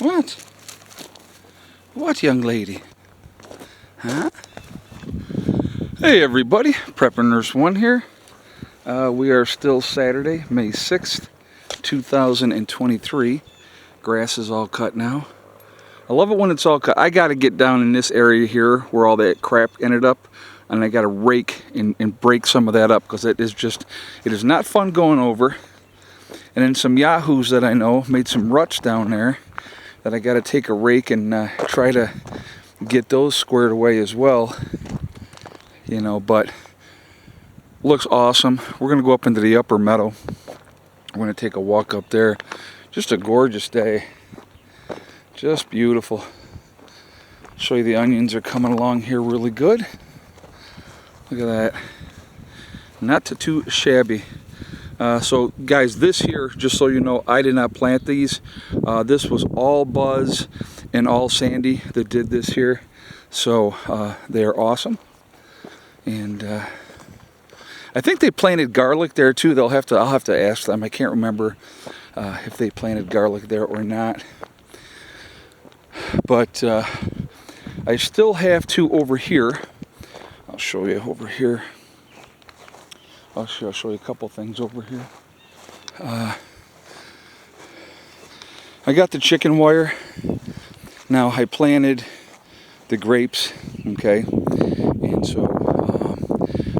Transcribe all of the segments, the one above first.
What? What, young lady? Huh? Hey everybody, Prepper Nurse 1 here. We are still Saturday, May 6th, 2023. Grass is all cut now. I love it when it's all cut. I got to get down in this area here where all that crap ended up, and I got to rake and break some of that up, because it is not fun going over. And then some yahoos that I know made some ruts down there that I got to take a rake and try to get those squared away as well. You know, but looks awesome. We're going to go up into the upper meadow. We're going to take a walk up there. Just a gorgeous day. Just beautiful. Show you the onions are coming along here really good. Look at that. Not too shabby. So guys, this here, just so you know, I did not plant these. This was all Buzz and all Sandy that did this here. So they are awesome. And I think they planted garlic there too. I'll have to ask them. I can't remember if they planted garlic there or not. But I still have to over here. I'll show you over here. I'll show you a couple things over here. I got the chicken wire. Now I planted the grapes, okay, and so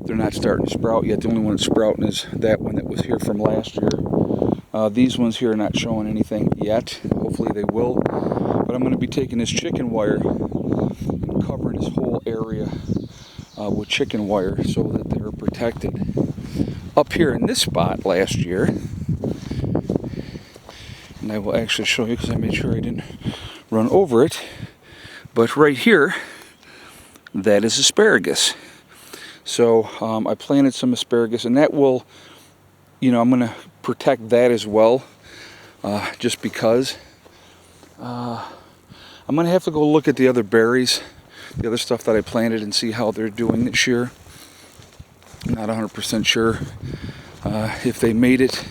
they're not starting to sprout yet. The only one that's sprouting is that one that was here from last year. These ones here are not showing anything yet. Hopefully they will. But I'm going to be taking this chicken wire and covering this whole area with chicken wire so that they're protected. Up here in this spot last year, and I will actually show you because I made sure I didn't run over it, but right here, that is asparagus. So I planted some asparagus, and that will, you know, I'm going to protect that as well, just because. I'm going to have to go look at the other berries, the other stuff that I planted, and see how they're doing this year. I'm not 100% sure if they made it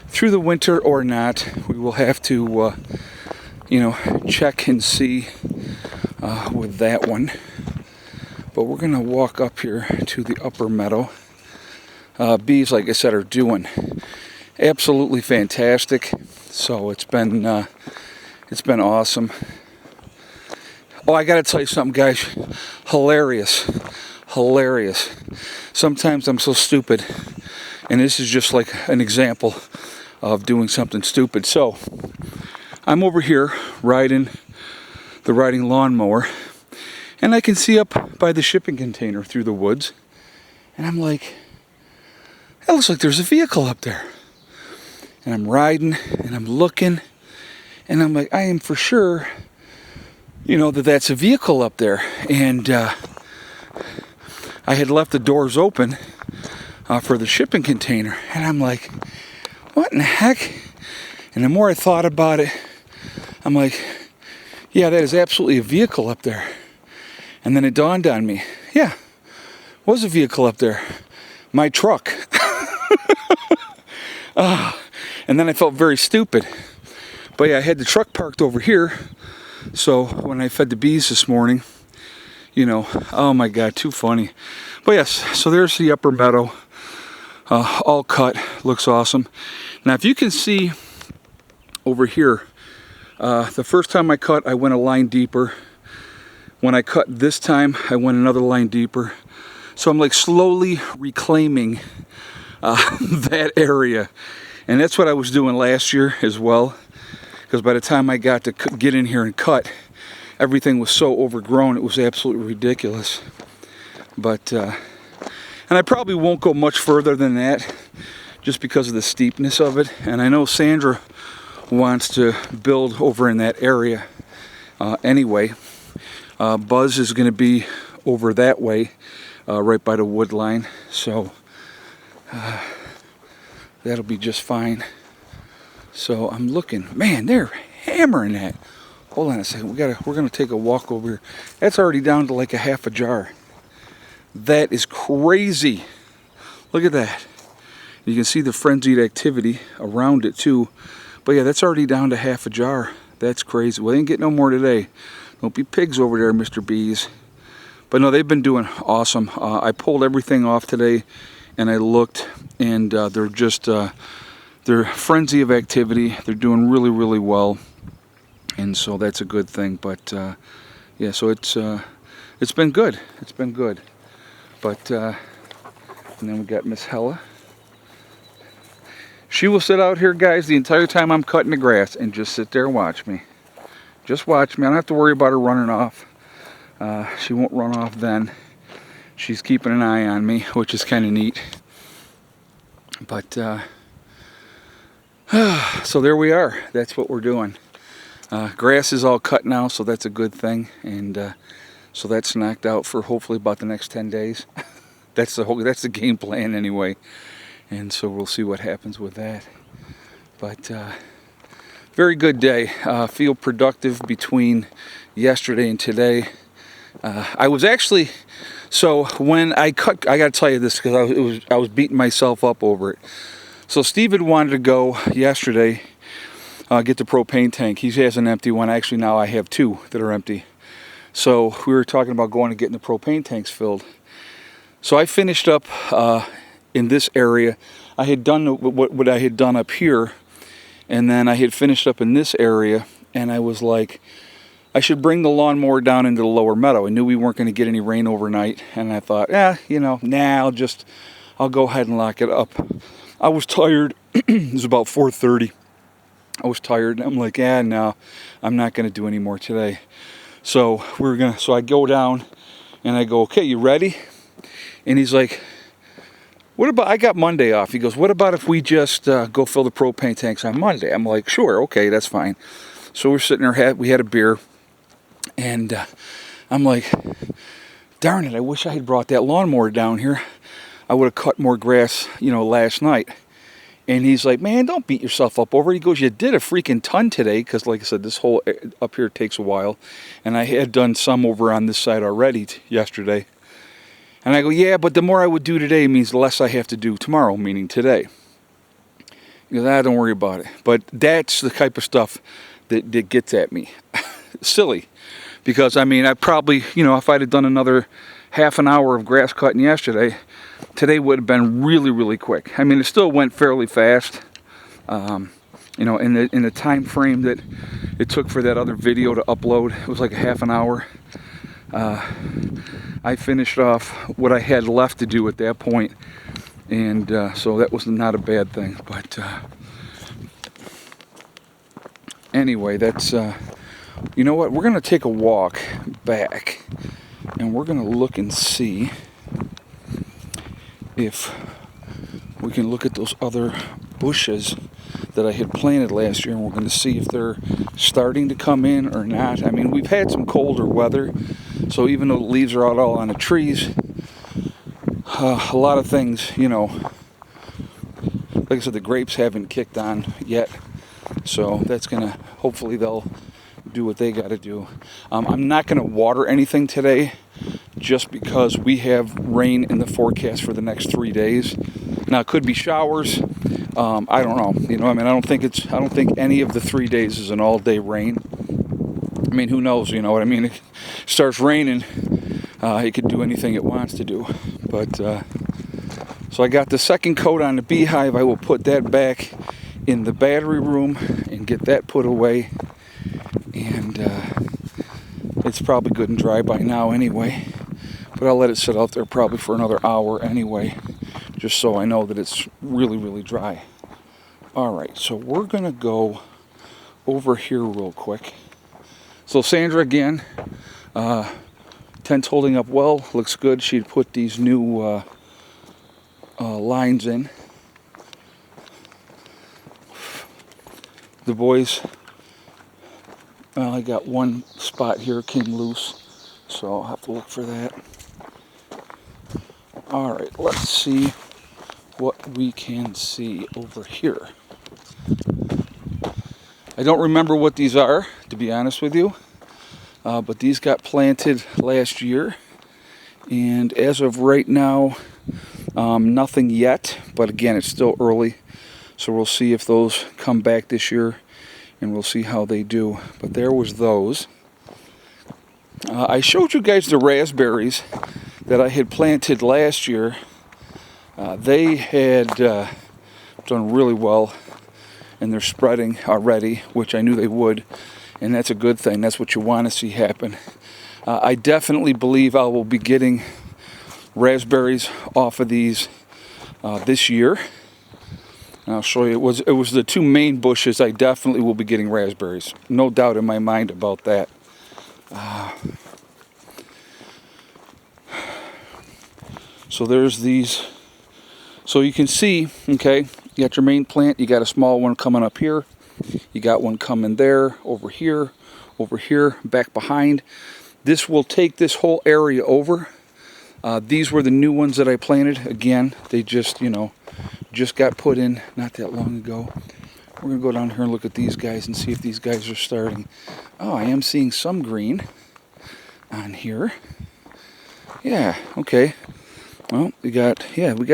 through the winter or not. We will have to, you know, check and see with that one. But we're going to walk up here to the upper meadow. Bees, like I said, are doing absolutely fantastic. So it's been awesome. Oh, I got to tell you something, guys. Hilarious. Sometimes I'm so stupid, and this is just like an example of doing something stupid. So I'm over here riding the riding lawnmower, and I can see up by the shipping container through the woods, and I'm like, that looks like there's a vehicle up there. And I'm riding and I'm looking, and I'm like, I am for sure, you know, that's a vehicle up there. And I had left the doors open for the shipping container, and I'm like, what in the heck? And the more I thought about it, I'm like, yeah, that is absolutely a vehicle up there. And then it dawned on me, yeah, was a vehicle up there, my truck. And then I felt very stupid. But yeah, I had the truck parked over here, so when I fed the bees this morning, you know, oh my God, too funny. But yes, so there's the upper meadow, all cut, looks awesome. Now if you can see over here, the first time I cut, I went a line deeper. When I cut this time, I went another line deeper. So I'm like slowly reclaiming that area. And that's what I was doing last year as well. Because by the time I got to get in here and cut, everything was so overgrown, it was absolutely ridiculous. But, and I probably won't go much further than that, just because of the steepness of it. And I know Sandra wants to build over in that area anyway. Buzz is going to be over that way, right by the wood line. So, that'll be just fine. So I'm looking, man, they're hammering that. Hold on a second, we're gonna take a walk over here. That's already down to like a half a jar. That is crazy. Look at that. You can see the frenzied activity around it too. But yeah, that's already down to half a jar. That's crazy. Well, they didn't get no more today. Don't be pigs over there, Mr. Bees. But no, they've been doing awesome. I pulled everything off today, and I looked, and they're just they're frenzy of activity. They're doing really, really well, and so that's a good thing. But yeah, so it's been good. It's been good. But and then we got Miss Hella. She will sit out here, guys, the entire time I'm cutting the grass and just sit there and watch me. Just watch me. I don't have to worry about her running off. She won't run off then. She's keeping an eye on me, which is kind of neat. But so there we are. That's what we're doing. Grass is all cut now, so that's a good thing. And so that's knocked out for hopefully about the next 10 days. That's the game plan anyway. And so we'll see what happens with that. But very good day. Feel productive between yesterday and today. I was actually, so when I cut, I got to tell you this because I was beating myself up over it. So Steve had wanted to go yesterday get the propane tank. He has an empty one. Actually, now I have two that are empty. So we were talking about going and getting the propane tanks filled. So I finished up in this area. I had done what I had done up here, and then I had finished up in this area, and I was like, I should bring the lawnmower down into the lower meadow. I knew we weren't going to get any rain overnight, and I thought, I'll go ahead and lock it up. I was tired. It was about 4:30. I was tired, and I'm like, no, I'm not going to do any more today. So I go down, and I go, okay, you ready? And he's like, what about, I got Monday off. He goes, what about if we just go fill the propane tanks on Monday? I'm like, sure, okay, that's fine. So we're sitting there, we had a beer, and I'm like, darn it, I wish I had brought that lawnmower down here. I would have cut more grass, last night. And he's like, man, don't beat yourself up over it. He goes, you did a freaking ton today, because like I said, this whole up here takes a while. And I had done some over on this side already yesterday. And I go, yeah, but the more I would do today means the less I have to do tomorrow, meaning today. He goes, don't worry about it. But that's the type of stuff that gets at me. Silly. Because, I probably, if I'd have done another half an hour of grass cutting yesterday, today would have been really, really quick. It still went fairly fast. In the time frame that it took for that other video to upload, it was like a half an hour. I finished off what I had left to do at that point, and so that was not a bad thing. But anyway, that's you know what, we're gonna take a walk back, and we're gonna look and see if we can look at those other bushes that I had planted last year, and we're going to see if they're starting to come in or not. We've had some colder weather, so even though the leaves are out all on the trees, a lot of things, like I said, the grapes haven't kicked on yet, so that's going to, hopefully they'll do what they got to do. I'm not going to water anything today, just because we have rain in the forecast for the next 3 days. Now it could be showers. I don't know. I don't think any of the 3 days is an all-day rain. Who knows? You know what I mean? It starts raining, it could do anything it wants to do. But so I got the second coat on the beehive. I will put that back in the battery room and get that put away. And it's probably good and dry by now anyway. But I'll let it sit out there probably for another hour anyway, just so I know that it's really, really dry. Alright, so we're going to go over here real quick. So Sandra again, tent's holding up well, looks good. She'd put these new lines in. The boys, well, I got one spot here came loose, so I'll have to look for that. Alright, let's see what we can see over here. I don't remember what these are, to be honest with you, but these got planted last year, and as of right now, nothing yet, but again, it's still early, so we'll see if those come back this year and we'll see how they do. But there was those. I showed you guys the raspberries that I had planted last year. They had done really well, and they're spreading already, which I knew they would, and that's a good thing. That's what you want to see happen. I definitely believe I will be getting raspberries off of these this year. And I'll show you. It was the two main bushes. I definitely will be getting raspberries. No doubt in my mind about that. So there's these. So you can see, okay, you got your main plant. You got a small one coming up here. You got one coming there, over here, back behind. This will take this whole area over. These were the new ones that I planted. Again, they just, just got put in not that long ago. We're going to go down here and look at these guys and see if these guys are starting. Oh, I am seeing some green on here. Yeah, okay. Well, we got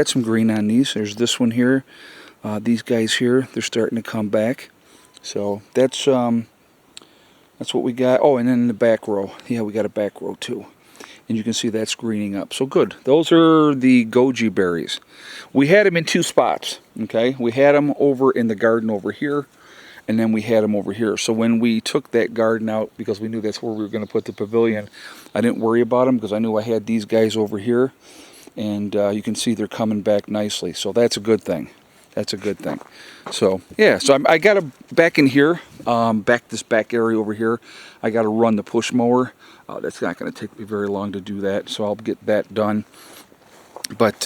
some green on these. There's this one here. These guys here, they're starting to come back. So that's what we got. Oh, and then in the back row. Yeah, we got a back row too. And you can see that's greening up. So good. Those are the goji berries. We had them in two spots, okay? We had them over in the garden over here, and then we had them over here. So when we took that garden out, because we knew that's where we were going to put the pavilion, I didn't worry about them because I knew I had these guys over here. And you can see they're coming back nicely. So that's a good thing. That's a good thing. So, yeah, so I got to back in here, this back area over here. I got to run the push mower. That's not going to take me very long to do that, so I'll get that done. But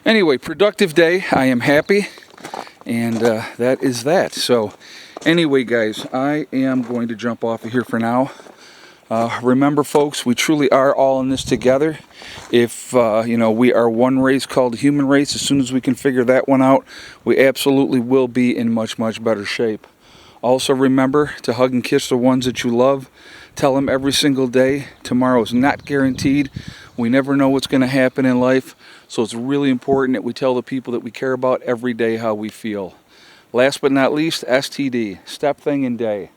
anyway, productive day. I am happy, and that is that. So anyway, guys, I am going to jump off of here for now. Remember, folks, we truly are all in this together. If, we are one race called the human race, as soon as we can figure that one out, we absolutely will be in much, much better shape. Also, remember to hug and kiss the ones that you love. Tell them every single day, tomorrow is not guaranteed. We never know what's going to happen in life. So it's really important that we tell the people that we care about every day how we feel. Last but not least, STD, step, thing, and day.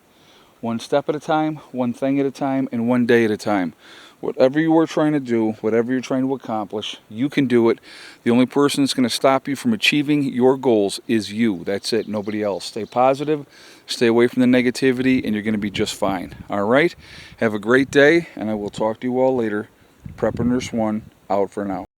One step at a time, one thing at a time, and one day at a time. Whatever you are trying to do, whatever you're trying to accomplish, you can do it. The only person that's going to stop you from achieving your goals is you. That's it, nobody else. Stay positive, stay away from the negativity, and you're going to be just fine. All right? Have a great day, and I will talk to you all later. Prepper Nurse 1, out for now.